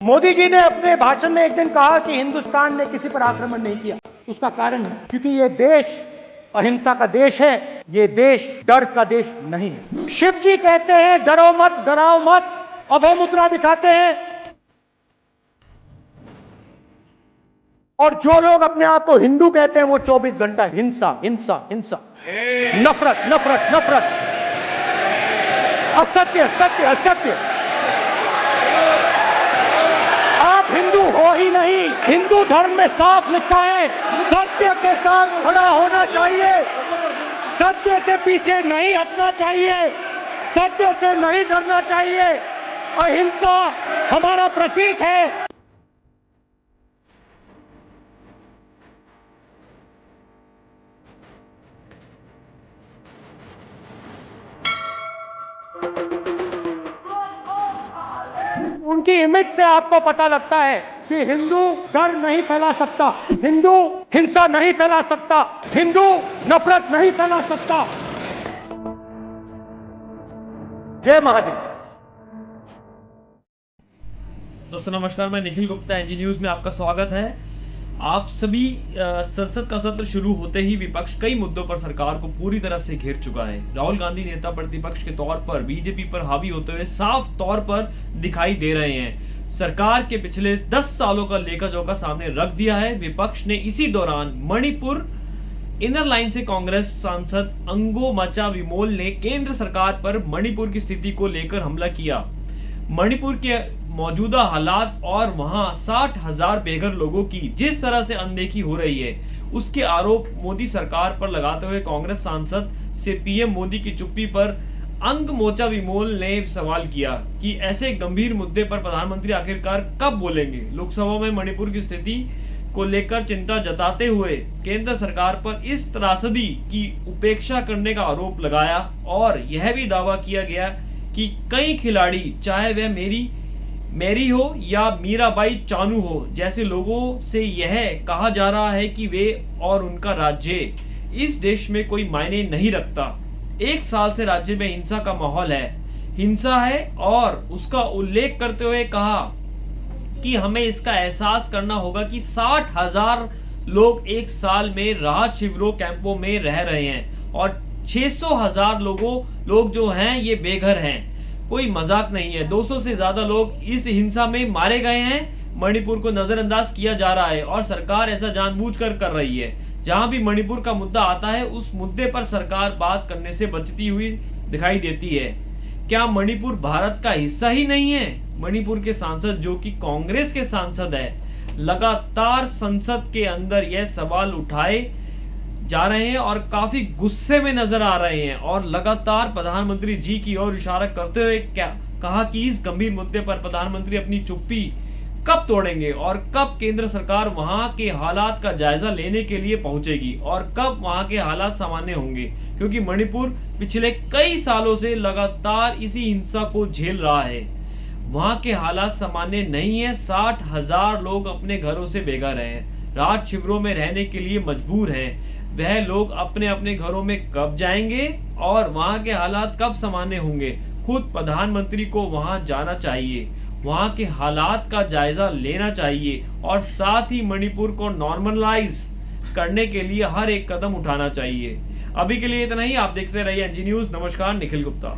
मोदी जी ने अपने भाषण में एक दिन कहा कि हिंदुस्तान ने किसी पर आक्रमण नहीं किया। उसका कारण है क्योंकि ये देश अहिंसा का देश है, ये देश डर का देश नहीं है। शिव जी कहते हैं डरो मत, डराओ मत, अभय मुद्रा दिखाते हैं। और जो लोग अपने आप को हिंदू कहते हैं वो 24 घंटा हिंसा हिंसा हिंसा, नफरत नफरत नफरत, असत्य सत्य असत्य। आप हिंदू हो ही नहीं। हिंदू धर्म में साफ लिखा है सत्य के साथ खड़ा होना चाहिए, सत्य से पीछे नहीं हटना चाहिए, सत्य से नहीं डरना चाहिए। अहिंसा हमारा प्रतीक है। उनकी इमेज से आपको पता लगता है कि हिंदू डर नहीं फैला सकता, हिंदू हिंसा नहीं फैला सकता, हिंदू नफरत नहीं फैला सकता। जय महादेव। दोस्तों नमस्कार, मैं निखिल गुप्ता, एनजी न्यूज में आपका स्वागत है। आप सभी संसद का सत्र शुरू होते ही विपक्ष कई मुद्दों पर सरकार को पूरी तरह से घेर चुका है। राहुल गांधी नेता प्रतिपक्ष के तौर पर बीजेपी पर हावी होते हुए साफ तौर पर दिखाई दे रहे हैं। सरकार के पिछले 10 सालों का लेखा जोखा सामने रख दिया है। विपक्ष ने इसी दौरान मणिपुर इनर लाइन से कांग्रेस सांसद अंगोमचा विमोल ने केंद्र सरकार पर मणिपुर की स्थिति को लेकर हमला किया। मणिपुर के मौजूदा हालात और वहां 60,000 बेघर लोगों की जिस तरह से अनदेखी हो रही है, उसके आरोप मोदी सरकार पर लगाते हुए कांग्रेस सांसद से पीएम मोदी की चुप्पी पर अंगमोचा विमोल ने सवाल किया कि ऐसे गंभीर मुद्दे पर प्रधानमंत्री आखिरकार कब बोलेंगे। लोकसभा में मणिपुर की स्थिति को लेकर चिंता जताते हुए केंद्र सरकार पर इस त्रासदी की उपेक्षा करने का आरोप लगाया और यह भी दावा किया गया कि कई खिलाड़ी, चाहे वह मैरी हो या मीराबाई चानू हो, जैसे लोगों से यह कहा जा रहा है कि वे और उनका राज्य इस देश में कोई मायने नहीं रखता। 1 साल से राज्य में हिंसा का माहौल है, हिंसा है, और उसका उल्लेख करते हुए कहा कि हमें इसका एहसास करना होगा कि 60,000 लोग 1 साल में राहत शिविरों कैंपों में रह रहे हैं और 600,000 लोग जो हैं ये बेघर हैं। कोई मजाक नहीं है। 200 से ज्यादा लोग इस हिंसा में मारे गए हैं। मणिपुर को नजरअंदाज किया जा रहा है और सरकार ऐसा जानबूझकर कर रही है। जहां भी मणिपुर का मुद्दा आता है उस मुद्दे पर सरकार बात करने से बचती हुई दिखाई देती है। क्या मणिपुर भारत का हिस्सा ही नहीं है? मणिपुर के सांसद, जो कि कांग्रेस के सांसद है, लगातार संसद के अंदर यह सवाल उठाए जा रहे हैं और काफी गुस्से में नजर आ रहे हैं और लगातार प्रधानमंत्री जी की ओर इशारा करते हुए कहा कि इस गंभीर मुद्दे पर प्रधानमंत्री अपनी चुप्पी कब तोड़ेंगे और कब केंद्र सरकार वहां के हालात का जायजा लेने के लिए पहुंचेगी और कब वहां के हालात सामान्य होंगे, क्योंकि मणिपुर पिछले कई सालों से लगातार इसी हिंसा को झेल रहा है। वहां के हालात सामान्य नहीं है। 60,000 लोग अपने घरों से बेघर हैं, राहत शिविरों में रहने के लिए मजबूर हैं। वह लोग अपने अपने घरों में कब जाएंगे और वहां के हालात कब सामान्य होंगे? खुद प्रधानमंत्री को वहां जाना चाहिए, वहां के हालात का जायजा लेना चाहिए और साथ ही मणिपुर को नॉर्मलाइज करने के लिए हर एक कदम उठाना चाहिए। अभी के लिए इतना ही। आप देखते रहिए एनजी न्यूज। नमस्कार, निखिल गुप्ता।